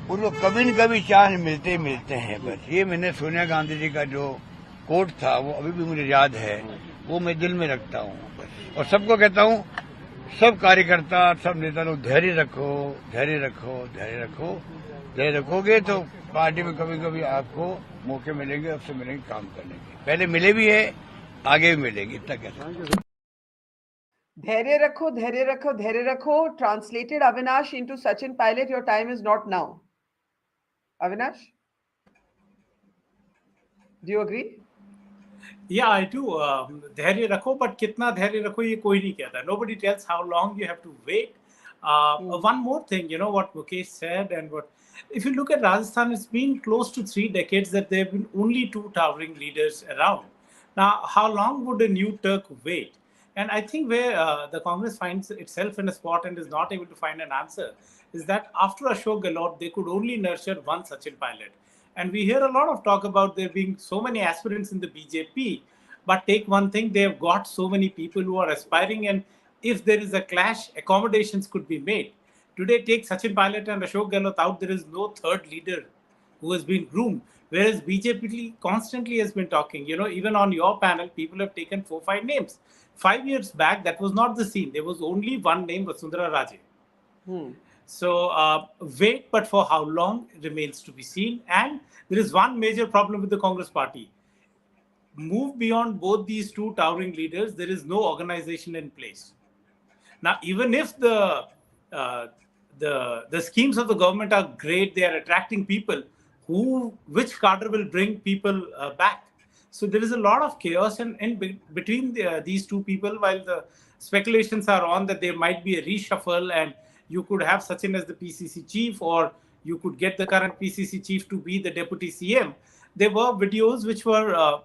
उसको कभी न कभी चांस मिलते हैं. बस ये मैंने सोनिया गांधी जी का जो कोट था वो अभी भी मुझे याद है, वो मैं दिल में रखता हूँ और सबको कहता हूँ, सब कार्यकर्ता, सब नेता लोग धैर्य रखो, धैर्य रखो, धैर्य रखो। धैर्य रखोगे तो पार्टी में कभी कभी आपको मौके मिलेंगे, अवसर मिलेंगे काम करने के। पहले मिले भी है, आगे भी मिलेंगे, इतना कहता हूँ। Dharya rakho, dharya rakho, dharya rakho. Translated Avinash into Sachin Pilot, your time is not now. Avinash? Do you agree? Yeah, I do. धैर्य रखो, but कितना धैर्य रखो ये कोई नहीं कहता. Nobody tells how long you have to wait. One more thing, you know what Mukesh said, and what if you look at Rajasthan, it's been close to 3 decades that there have been only 2 towering leaders around. Now, how long would a new Turk wait? And I think where the Congress finds itself in a spot and is not able to find an answer is that after Ashok Gehlot, they could only nurture one Sachin Pilot. And we hear a lot of talk about there being so many aspirants in the BJP. But take one thing, they've got so many people who are aspiring, and if there is a clash, accommodations could be made. Today, take Sachin Pilot and Ashok Gehlot out, there is no third leader who has been groomed. Whereas BJP constantly has been talking, you know, even on your panel, people have taken 4-5 names. 5 years back, that was not the scene. There was only one name, Vasundhara Raje. So wait, but for how long remains to be seen. And there is one major problem with the Congress party. Move beyond both these 2 towering leaders, there is no organization in place. Now, even if the schemes of the government are great, they are attracting people. Which cadre will bring people back? So there is a lot of chaos between these 2 people, while the speculations are on that there might be a reshuffle and you could have Sachin as the PCC chief, or you could get the current PCC chief to be the deputy CM. There were videos which were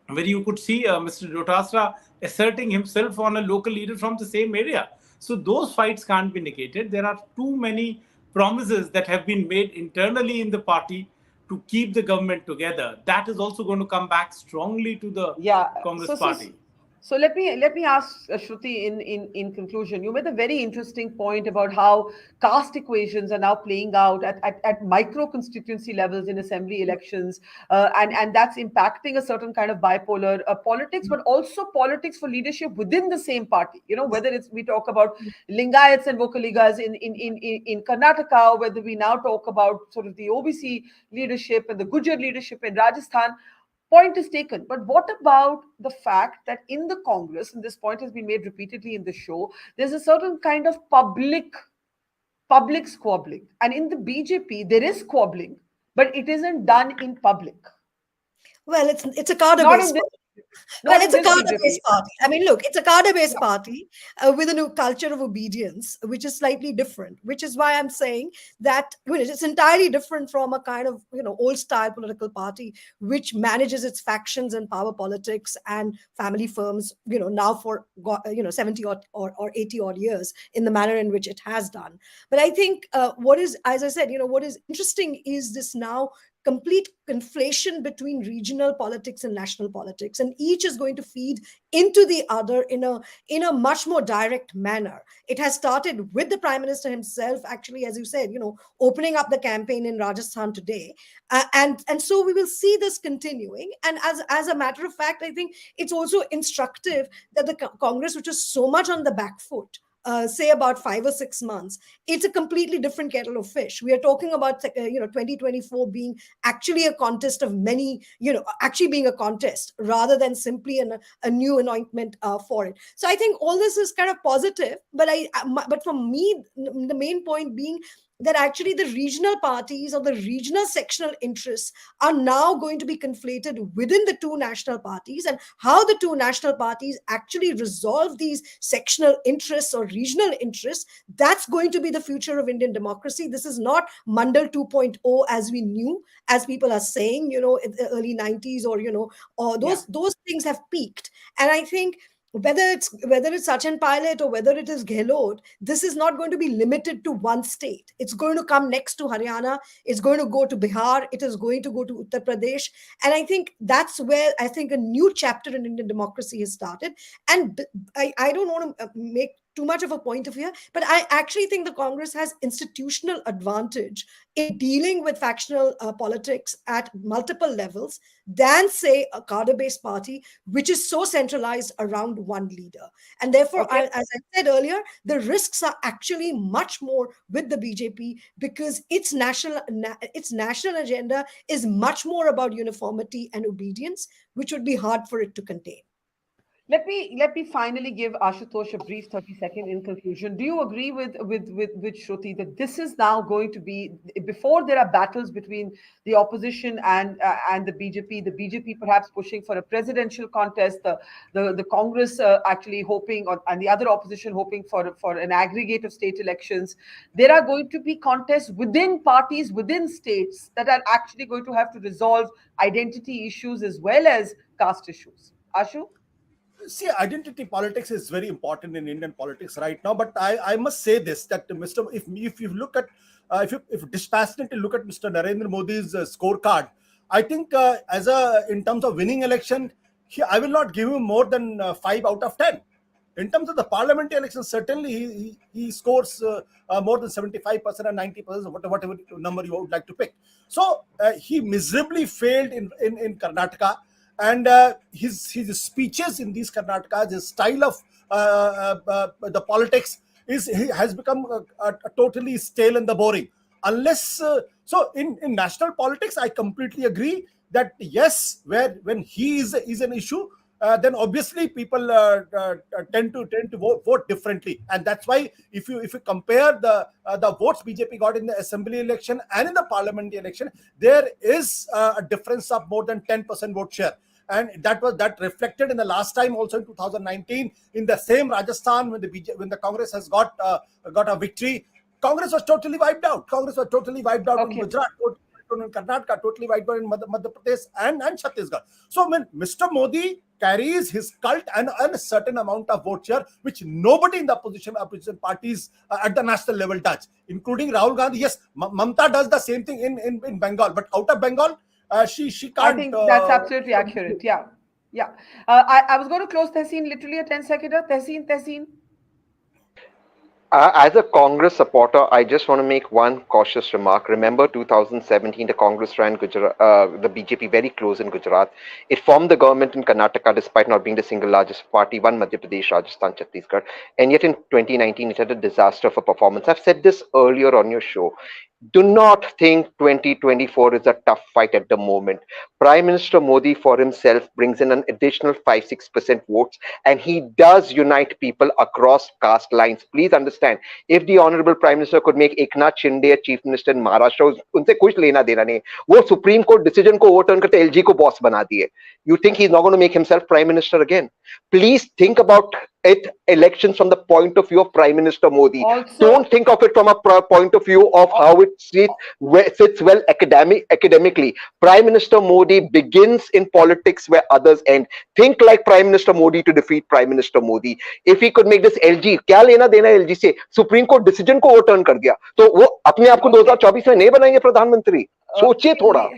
where you could see Mr. Dotasra asserting himself on a local leader from the same area. So those fights can't be negated. There are too many promises that have been made internally in the party to keep the government together. That is also going to come back strongly to the Congress party. So let me ask Shruti in conclusion. You made a very interesting point about how caste equations are now playing out at micro constituency levels in assembly elections, and that's impacting a certain kind of bipolar politics, but also politics for leadership within the same party. You know, whether it's we talk about Lingayats and Vokaligas in Karnataka, or whether we now talk about sort of the OBC leadership and the Gujar leadership in Rajasthan. Point is taken. But what about the fact that in the Congress, and this point has been made repeatedly in the show, there's a certain kind of public squabbling. And in the BJP, there is squabbling, but it isn't done in public. Well, it's a cadre-based party. Well, it's a cadre-based party. I mean, look, it's a cadre-based party with a new culture of obedience, which is slightly different, which is why I'm saying that it's entirely different from a kind of, old-style political party, which manages its factions and power politics and family firms, now for, 70 or 80 odd years in the manner in which it has done. But I think what is, as I said, what is interesting is this now complete conflation between regional politics and national politics, and each is going to feed into the other in a much more direct manner. It has started with the Prime Minister himself, actually, as you said, opening up the campaign in Rajasthan today, and so we will see this continuing. And as a matter of fact, I think it's also instructive that the Congress, which is so much on the back foot, say about 5 or 6 months, it's a completely different kettle of fish. We are talking about 2024 being actually a contest of many, actually being a contest rather than simply a new anointment for it. So I think all this is kind of positive, but for me, the main point being that actually the regional parties or the regional sectional interests are now going to be conflated within the 2 national parties, and how the 2 national parties actually resolve these sectional interests or regional interests, that's going to be the future of Indian democracy. This is not Mandal 2.0 as we knew, as people are saying, in the early 90s, or those things have peaked. And I think whether it's Sachin Pilot or whether it is Gehlot, this is not going to be limited to one state. It's going to come next to Haryana. It's going to go to Bihar. It is going to go to Uttar Pradesh. And I think that's where I think a new chapter in Indian democracy has started. And I don't want to make too much of a point of view, but I actually think the Congress has institutional advantage in dealing with factional politics at multiple levels than, say, a cadre-based party, which is so centralized around one leader. And therefore, as I said earlier, the risks are actually much more with the BJP because its national agenda is much more about uniformity and obedience, which would be hard for it to contain. Let me finally give Ashutosh a brief 30-second in conclusion. Do you agree with Shruti that this is now going to be, before there are battles between the opposition and the BJP perhaps pushing for a presidential contest, the Congress actually hoping, and the other opposition hoping for an aggregate of state elections, there are going to be contests within parties, within states that are actually going to have to resolve identity issues as well as caste issues. Ashu? See, identity politics is very important in Indian politics right now. But I must say this, that if you look at, if dispassionately look at Mr. Narendra Modi's scorecard, I think in terms of winning election, I will not give him more than 5 out of 10. In terms of the parliamentary elections, certainly he scores more than 75% and 90%, whatever number you would like to pick. So he miserably failed in Karnataka. And his speeches in these Karnatakas, his style of the politics has become totally stale and boring. Unless so, in national politics, I completely agree that yes, when he is an issue, then obviously people tend to vote differently, and that's why if you compare the votes BJP got in the assembly election and in the parliamentary election, there is a difference of more than 10% vote share. And that reflected in the last time also in 2019 in the same Rajasthan when the Congress has got a victory. Congress was totally wiped out. In Gujarat, in Karnataka, totally wiped out in Madhya Pradesh and Chhattisgarh. So when Mr. Modi carries his cult and a certain amount of vote share, which nobody in the opposition parties at the national level does, including Rahul Gandhi. Yes, Mamta does the same thing in Bengal, but out of Bengal, she can't. I think that's absolutely accurate. Yeah. I was going to close Tehseen literally a 10-seconder. Tehseen. As a Congress supporter, I just want to make one cautious remark. Remember 2017, the Congress ran the BJP very close in Gujarat. It formed the government in Karnataka despite not being the single largest party, won Madhya Pradesh, Rajasthan, Chhattisgarh. And yet in 2019, it had a disaster of a performance. I've said this earlier on your show. Do not think 2024 is a tough fight at the moment. Prime Minister Modi for himself brings in an additional 5-6% votes, and he does unite people across caste lines. Please understand, if the Honorable Prime Minister could make Eknath Shinde a Chief Minister in Maharashtra, unse kuch lena dena nahi. Wo Supreme Court decision ko overturn karte LG ko boss bana diye. You think he's not going to make himself Prime Minister again? Please think about elections from the point of view of Prime Minister Modi. Also, don't think of it from a point of view of how it sits well academically. Prime Minister Modi begins in politics where others end. Think like Prime Minister Modi to defeat Prime Minister Modi. If he could make this LG, क्या लेना देना LG से? Supreme Court decision को overturn कर दिया, तो वो अपने आप को 2024 में नहीं बनाएंगे प्रधानमंत्री. सोचिए थोड़ा.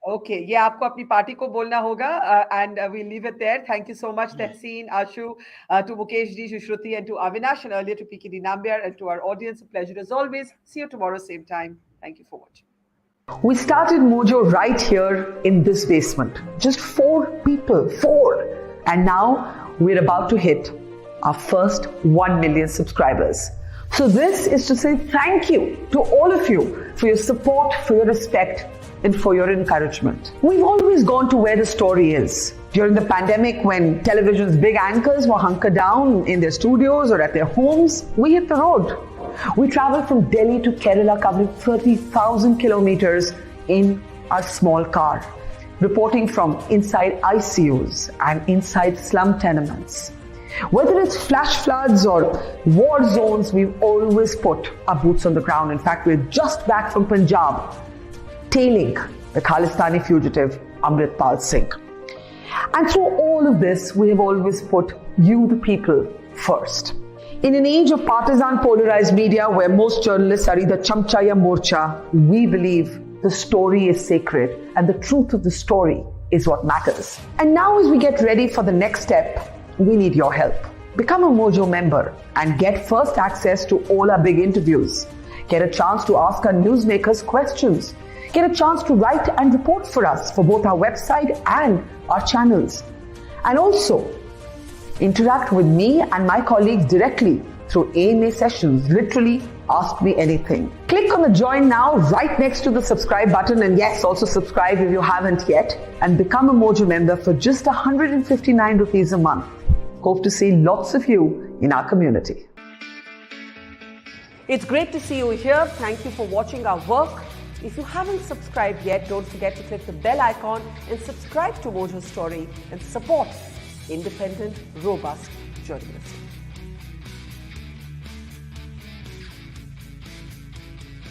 Okay, ये आपको अपनी पार्टी को बोलना होगा, and we leave it there. Thank you so much, Tehseen, Ashu, to Mukesh ji, to Shruti, and to Avinash, and earlier to PKD Nambiar, and to our audience. A pleasure as always. See you tomorrow, same time. Thank you for watching. We started Mojo right here in this basement. Just 4 people, 4. And now we're about to hit our first 1 million subscribers. So this is to say thank you to all of you for your support, for your respect, and for your encouragement. We've always gone to where the story is. During the pandemic, when television's big anchors were hunkered down in their studios or at their homes, we hit the road. We traveled from Delhi to Kerala, covering 30,000 kilometers in a small car, reporting from inside ICUs and inside slum tenements. Whether it's flash floods or war zones, we've always put our boots on the ground. In fact, we're just back from Punjab, tailing the Khalistani fugitive Amritpal Singh. And through all of this, we have always put you, the people, first. In an age of partisan polarized media where most journalists are either chamcha ya morcha, we believe the story is sacred and the truth of the story is what matters. And now as we get ready for the next step, we need your help. Become a Mojo member and get first access to all our big interviews. Get a chance to ask our newsmakers questions. Get a chance to write and report for us for both our website and our channels. And also, interact with me and my colleagues directly through AMA sessions. Literally, ask me anything. Click on the join now right next to the subscribe button, and yes, also subscribe if you haven't yet, and become a Mojo member for just 159 rupees a month. Hope to see lots of you in our community. It's great to see you here. Thank you for watching our work. If you haven't subscribed yet, don't forget to click the bell icon and subscribe to Mojo Story and support independent, robust journalism.